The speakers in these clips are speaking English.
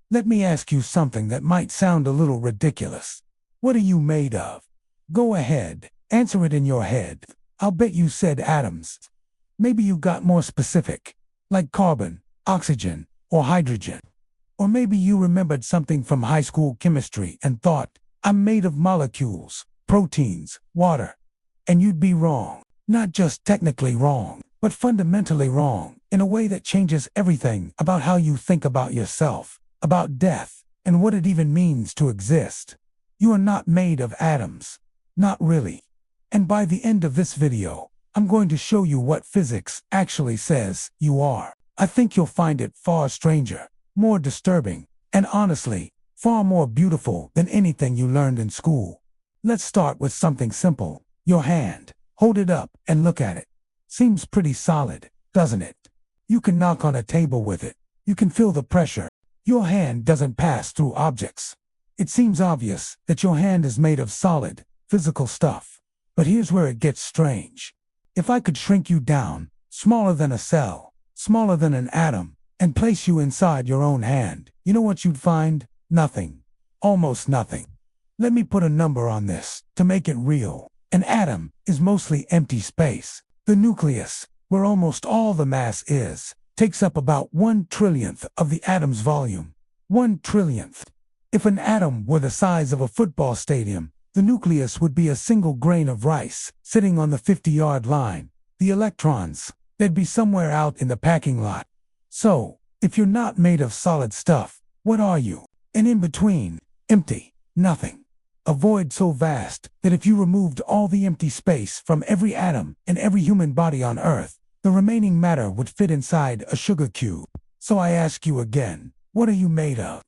Let me ask you something that might sound a little ridiculous. What are you made of? Go ahead, answer it in your head. I'll bet you said atoms. Maybe you got more specific, like carbon, oxygen, or hydrogen. Or maybe you remembered something from high school chemistry and thought, I'm made of molecules, proteins, water. And you'd be wrong. Not just technically wrong, but fundamentally wrong, in a way that changes everything about how you think about yourself, about death, and what it even means to exist. You are not made of atoms. Not really. And by the end of this video, I'm going to show you what physics actually says you are. I think you'll find it far stranger, more disturbing, and honestly, far more beautiful than anything you learned in school. Let's start with something simple. Your hand. Hold it up and look at it. Seems pretty solid, doesn't it? You can knock on a table with it. You can feel the pressure. Your hand doesn't pass through objects. It seems obvious that your hand is made of solid, physical stuff. But here's where it gets strange. If I could shrink you down, smaller than a cell, smaller than an atom, and place you inside your own hand, you know what you'd find? Nothing. Almost nothing. Let me put a number on this to make it real. An atom is mostly empty space. The nucleus, where almost all the mass is, takes up about 1/trillionth of the atom's volume. 1/trillionth. If an atom were the size of a football stadium, the nucleus would be a single grain of rice sitting on the 50-yard line. The electrons, they'd be somewhere out in the parking lot. So, if you're not made of solid stuff, what are you? And in between, empty, nothing. A void so vast that if you removed all the empty space from every atom in every human body on Earth, the remaining matter would fit inside a sugar cube. So I ask you again, what are you made of?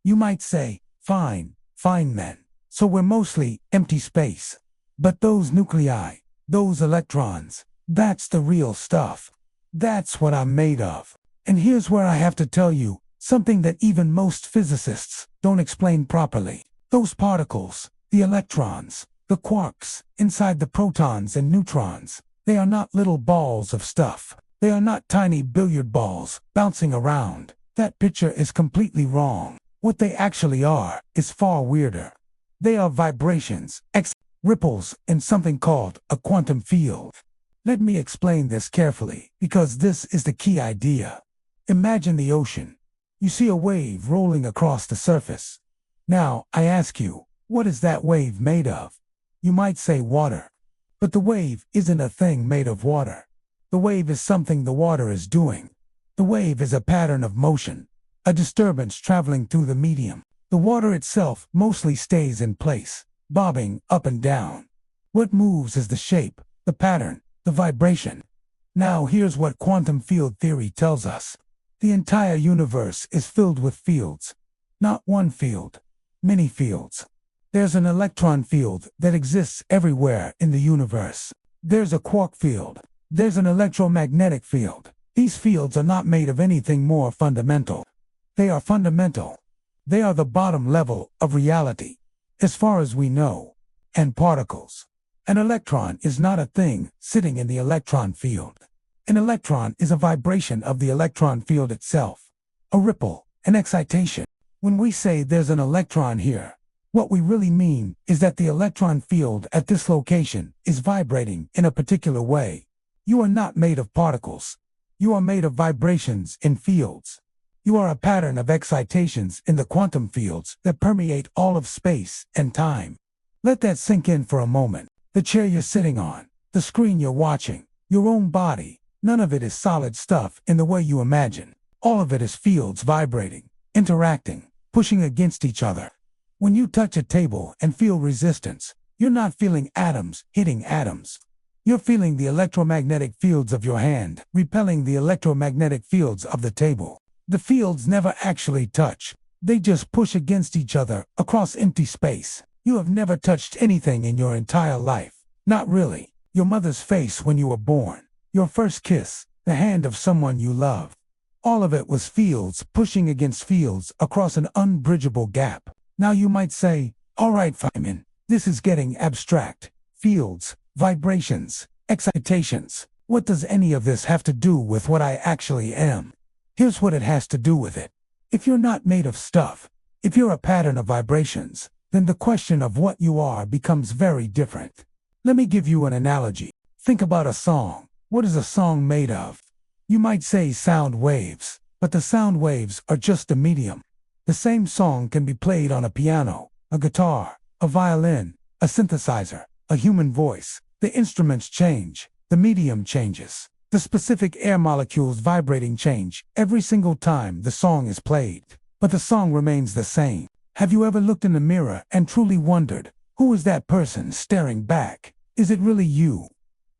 You might say, fine, Feynman. So we're mostly empty space. But those nuclei, those electrons, that's the real stuff. That's what I'm made of. And here's where I have to tell you something that even most physicists don't explain properly. Those particles, the electrons, the quarks, inside the protons and neutrons, they are not little balls of stuff. They are not tiny billiard balls bouncing around. That picture is completely wrong. What they actually are is far weirder. They are vibrations, ripples in something called a quantum field. Let me explain this carefully, because this is the key idea. Imagine the ocean. You see a wave rolling across the surface. Now, I ask you, what is that wave made of? You might say water. But the wave isn't a thing made of water. The wave is something the water is doing. The wave is a pattern of motion, a disturbance traveling through the medium. The water itself mostly stays in place, bobbing up and down. What moves is the shape, the pattern, the vibration. Now here's what quantum field theory tells us. The entire universe is filled with fields. Not one field. Many fields. There's an electron field that exists everywhere in the universe. There's a quark field. There's an electromagnetic field. These fields are not made of anything more fundamental. They are fundamental. They are the bottom level of reality, as far as we know. And particles. An electron is not a thing sitting in the electron field. An electron is a vibration of the electron field itself. A ripple, an excitation. When we say there's an electron here, what we really mean is that the electron field at this location is vibrating in a particular way. You are not made of particles. You are made of vibrations in fields. You are a pattern of excitations in the quantum fields that permeate all of space and time. Let that sink in for a moment. The chair you're sitting on, the screen you're watching, your own body, none of it is solid stuff in the way you imagine. All of it is fields vibrating, interacting, pushing against each other. When you touch a table and feel resistance, you're not feeling atoms hitting atoms. You're feeling the electromagnetic fields of your hand repelling the electromagnetic fields of the table. The fields never actually touch. They just push against each other across empty space. You have never touched anything in your entire life. Not really. Your mother's face when you were born. Your first kiss. The hand of someone you love. All of it was fields pushing against fields across an unbridgeable gap. Now you might say, all right, Feynman, this is getting abstract. Fields, vibrations, excitations. What does any of this have to do with what I actually am? Here's what it has to do with it. If you're not made of stuff, if you're a pattern of vibrations, then the question of what you are becomes very different. Let me give you an analogy. Think about a song. What is a song made of? You might say sound waves, but the sound waves are just a medium. The same song can be played on a piano, a guitar, a violin, a synthesizer, a human voice. The instruments change, the medium changes. The specific air molecules vibrating change every single time the song is played, but the song remains the same. Have you ever looked in the mirror and truly wondered, who is that person staring back? Is it really you?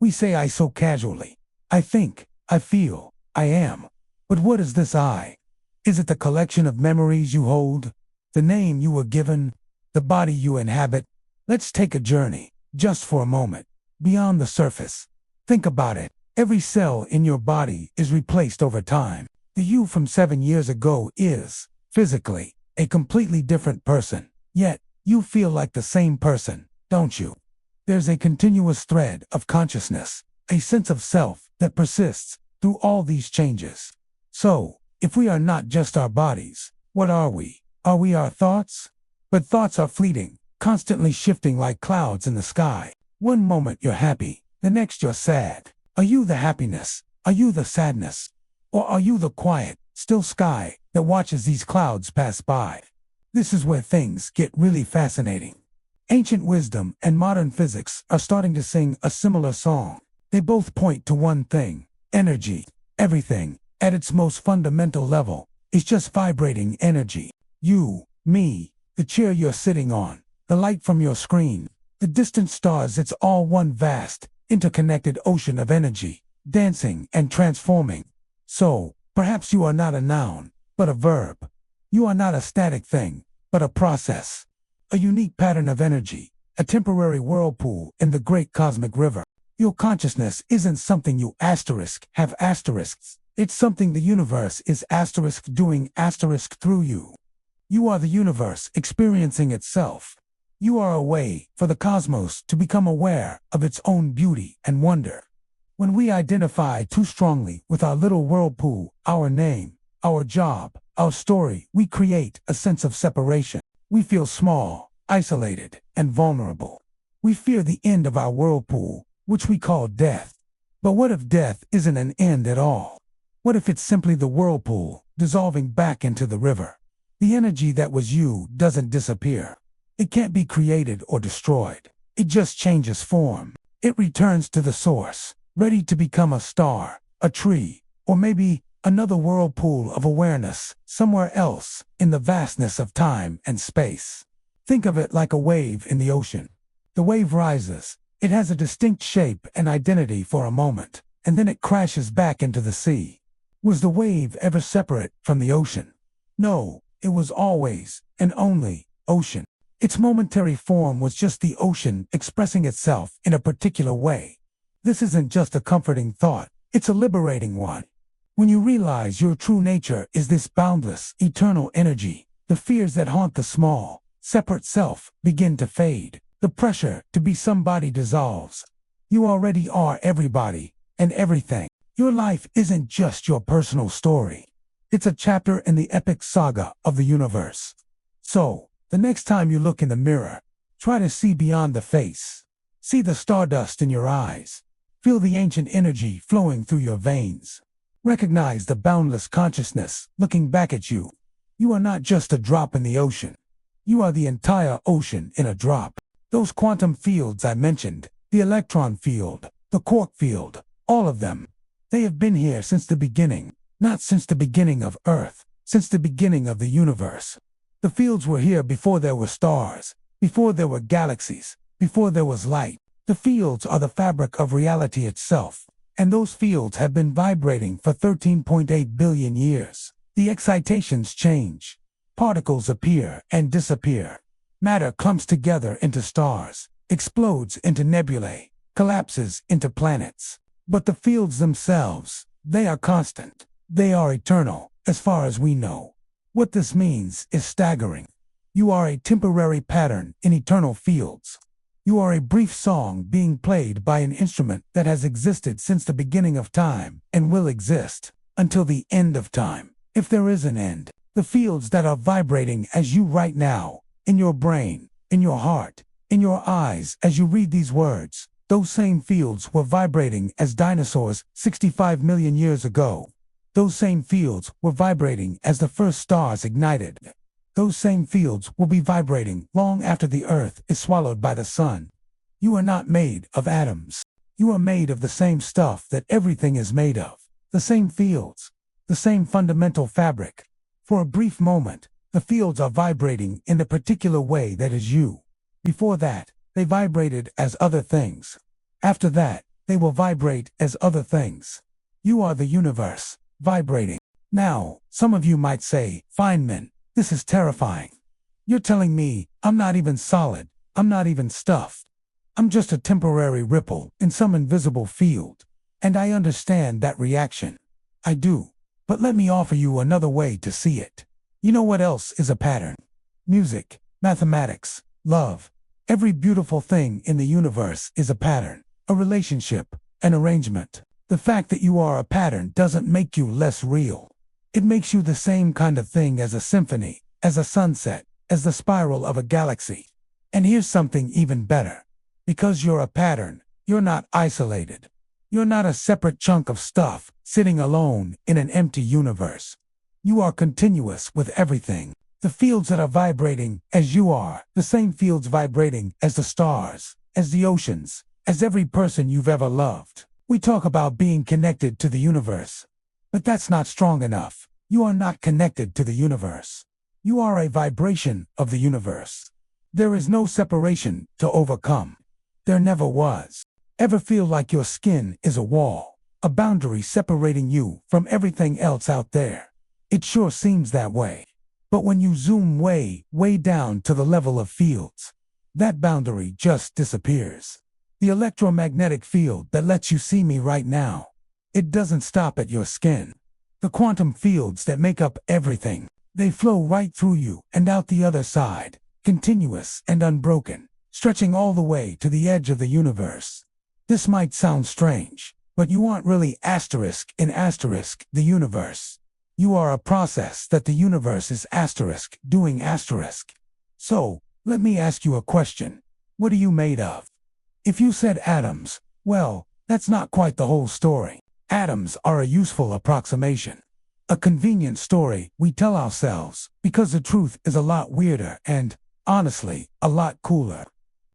We say I so casually. I think, I feel, I am. But what is this I? Is it the collection of memories you hold? The name you were given? The body you inhabit? Let's take a journey, just for a moment, beyond the surface. Think about it. Every cell in your body is replaced over time. The you from 7 years ago is, physically, a completely different person. Yet, you feel like the same person, don't you? There's a continuous thread of consciousness, a sense of self that persists through all these changes. So, if we are not just our bodies, what are we? Are we our thoughts? But thoughts are fleeting, constantly shifting like clouds in the sky. One moment you're happy, the next you're sad. Are you the happiness? Are you the sadness? Or are you the quiet, still sky that watches these clouds pass by? This is where things get really fascinating. Ancient wisdom and modern physics are starting to sing a similar song. They both point to one thing: energy. Everything, at its most fundamental level, is just vibrating energy. You, me, the chair you're sitting on, the light from your screen, the distant stars, it's all one vast, interconnected ocean of energy, dancing and transforming. So, perhaps you are not a noun, but a verb. You are not a static thing, but a process. A unique pattern of energy, a temporary whirlpool in the great cosmic river. Your consciousness isn't something you have asterisks. It's something the universe is doing through you. You are the universe experiencing itself. You are a way for the cosmos to become aware of its own beauty and wonder. When we identify too strongly with our little whirlpool, our name, our job, our story, we create a sense of separation. We feel small, isolated, and vulnerable. We fear the end of our whirlpool, which we call death. But what if death isn't an end at all? What if it's simply the whirlpool dissolving back into the river? The energy that was you doesn't disappear. It can't be created or destroyed. It just changes form. It returns to the source, ready to become a star, a tree, or maybe another whirlpool of awareness somewhere else in the vastness of time and space. Think of it like a wave in the ocean. The wave rises. It has a distinct shape and identity for a moment, and then it crashes back into the sea. Was the wave ever separate from the ocean? No, it was always and only ocean. Its momentary form was just the ocean expressing itself in a particular way. This isn't just a comforting thought, it's a liberating one. When you realize your true nature is this boundless, eternal energy, the fears that haunt the small, separate self begin to fade. The pressure to be somebody dissolves. You already are everybody and everything. Your life isn't just your personal story. It's a chapter in the epic saga of the universe. So, the next time you look in the mirror, try to see beyond the face. See the stardust in your eyes. Feel the ancient energy flowing through your veins. Recognize the boundless consciousness looking back at you. You are not just a drop in the ocean. You are the entire ocean in a drop. Those quantum fields I mentioned, the electron field, the quark field, all of them, they have been here since the beginning. Not since the beginning of Earth, since the beginning of the universe. The fields were here before there were stars, before there were galaxies, before there was light. The fields are the fabric of reality itself, and those fields have been vibrating for 13.8 billion years. The excitations change. Particles appear and disappear. Matter clumps together into stars, explodes into nebulae, collapses into planets. But the fields themselves, they are constant. They are eternal, as far as we know. What this means is staggering. You are a temporary pattern in eternal fields. You are a brief song being played by an instrument that has existed since the beginning of time and will exist until the end of time, if there is an end. The fields that are vibrating as you right now, in your brain, in your heart, in your eyes as you read these words, those same fields were vibrating as dinosaurs 65 million years ago. Those same fields were vibrating as the first stars ignited. Those same fields will be vibrating long after the earth is swallowed by the sun. You are not made of atoms. You are made of the same stuff that everything is made of. The same fields. The same fundamental fabric. For a brief moment, the fields are vibrating in the particular way that is you. Before that, they vibrated as other things. After that, they will vibrate as other things. You are the universe, vibrating. Now, some of you might say, Feynman, this is terrifying. You're telling me I'm not even solid, I'm not even stuff. I'm just a temporary ripple in some invisible field. And I understand that reaction. I do. But let me offer you another way to see it. You know what else is a pattern? Music, mathematics, love. Every beautiful thing in the universe is a pattern, a relationship, an arrangement. The fact that you are a pattern doesn't make you less real. It makes you the same kind of thing as a symphony, as a sunset, as the spiral of a galaxy. And here's something even better. Because you're a pattern, you're not isolated. You're not a separate chunk of stuff sitting alone in an empty universe. You are continuous with everything. The fields that are vibrating as you are, the same fields vibrating as the stars, as the oceans, as every person you've ever loved. We talk about being connected to the universe. But that's not strong enough. You are not connected to the universe. You are a vibration of the universe. There is no separation to overcome. There never was. Ever feel like your skin is a wall, a boundary separating you from everything else out there? It sure seems that way. But when you zoom way, way down to the level of fields, that boundary just disappears. The electromagnetic field that lets you see me right now, it doesn't stop at your skin. The quantum fields that make up everything, they flow right through you and out the other side, continuous and unbroken, stretching all the way to the edge of the universe. This might sound strange, but you aren't really asterisk in asterisk the universe. You are a process that the universe is asterisk doing asterisk. So, let me ask you a question. What are you made of? If you said atoms, well, that's not quite the whole story. Atoms are a useful approximation. A convenient story we tell ourselves, because the truth is a lot weirder and, honestly, a lot cooler.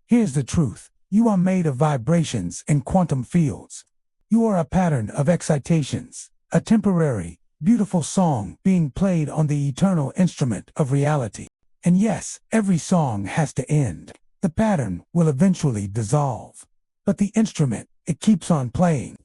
Here's the truth. You are made of vibrations in quantum fields. You are a pattern of excitations, a temporary, beautiful song being played on the eternal instrument of reality. And yes, every song has to end. The pattern will eventually dissolve. But the instrument, it keeps on playing.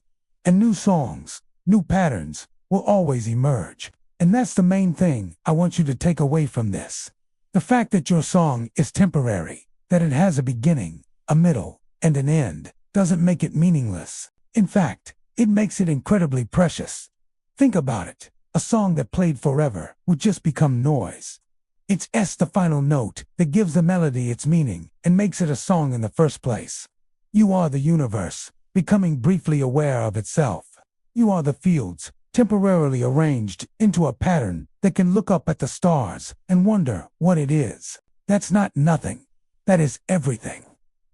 And new songs, new patterns, will always emerge. And that's the main thing I want you to take away from this. The fact that your song is temporary, that it has a beginning, a middle, and an end, doesn't make it meaningless. In fact, it makes it incredibly precious. Think about it. A song that played forever would just become noise. It's the final note that gives the melody its meaning and makes it a song in the first place. You are the universe, becoming briefly aware of itself. You are the fields, temporarily arranged into a pattern that can look up at the stars and wonder what it is. That's not nothing. That is everything.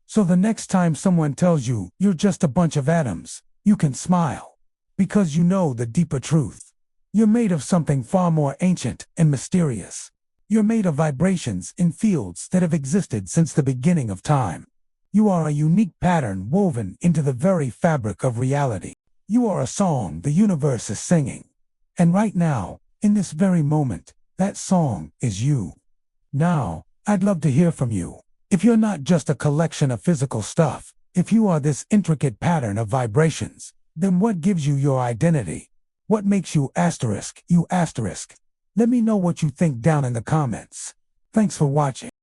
So the next time someone tells you you're just a bunch of atoms, you can smile. Because you know the deeper truth. You're made of something far more ancient and mysterious. You're made of vibrations in fields that have existed since the beginning of time. You are a unique pattern woven into the very fabric of reality. You are a song the universe is singing. And right now, in this very moment, that song is you. Now, I'd love to hear from you. If you're not just a collection of physical stuff, if you are this intricate pattern of vibrations, then what gives you your identity? What makes you asterisk, you asterisk? Let me know what you think down in the comments. Thanks for watching.